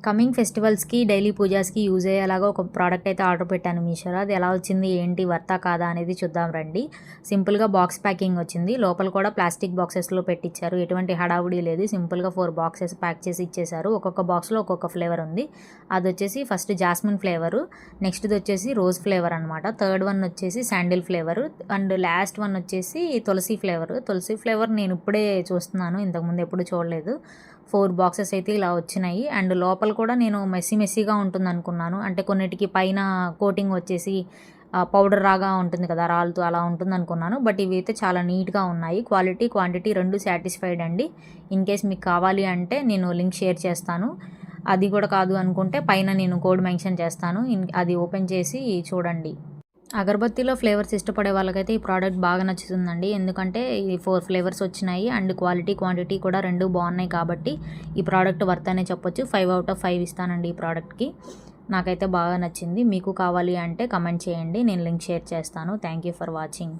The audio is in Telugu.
కమింగ్ ఫెస్టివల్స్కి డైలీ పూజాస్కి యూజ్ అయ్యేలాగా ఒక ప్రోడక్ట్ అయితే ఆర్డర్ పెట్టాను మీషోలో. అది ఎలా వచ్చింది ఏంటి వర్తా కాదా అనేది చూద్దాం రండి. సింపుల్గా బాక్స్ ప్యాకింగ్ వచ్చింది. లోపల కూడా ప్లాస్టిక్ బాక్సెస్లో పెట్టించారు. ఎటువంటి హడావుడి లేదు. సింపుల్గా 4 బాక్సెస్ ప్యాక్ చేసి ఇచ్చేసారు. ఒక్కొక్క బాక్స్లో ఒక్కొక్క ఫ్లేవర్ ఉంది. అది వచ్చేసి ఫస్ట్ జాస్మిన్ ఫ్లేవరు, నెక్స్ట్ది వచ్చేసి రోజ్ ఫ్లేవర్ అనమాట, థర్డ్ వన్ వచ్చేసి sandal flavour and last one వచ్చేసి తులసి ఫ్లేవరు. తులసి ఫ్లేవర్ నేను ఇప్పుడే చూస్తున్నాను, ఇంతకుముందు ఎప్పుడు చూడలేదు. 4 బాక్సెస్ అయితే ఇలా వచ్చినాయి. అండ్ లోపల కూడా నేను మెస్సీగా ఉంటుంది అనుకున్నాను. అంటే కొన్నిటికి పైన కోటింగ్ వచ్చేసి పౌడర్ రాగా ఉంటుంది కదా, రాలుతూ అలా ఉంటుంది అనుకున్నాను. బట్ ఇవి అయితే చాలా నీట్గా ఉన్నాయి. క్వాలిటీ క్వాంటిటీ రెండు సాటిస్ఫైడ్ అండి. ఇన్ కేస్ మీకు కావాలి అంటే నేను లింక్ షేర్ చేస్తాను. అది కూడా కాదు అనుకుంటే పైన నేను కోడ్ మెన్షన్ చేస్తాను. అది ఓపెన్ చేసి చూడండి. అగరబత్తిలో ఫ్లేవర్స్ ఇష్టపడే వాళ్ళకైతే ఈ ప్రోడక్ట్ బాగా నచ్చుతుందండి. ఎందుకంటే ఈ 4 ఫ్లేవర్స్ వచ్చినాయి అండ్ క్వాలిటీ క్వాంటిటీ కూడా రెండు బాగున్నాయి కాబట్టి ఈ ప్రోడక్ట్ వర్త్ అనే చెప్పొచ్చు. 5 out of 5 ఇస్తానండి ఈ ప్రోడక్ట్కి. నాకైతే బాగా నచ్చింది. మీకు కావాలి అంటే కమెంట్ చేయండి, నేను లింక్ షేర్ చేస్తాను. Thank you for watching.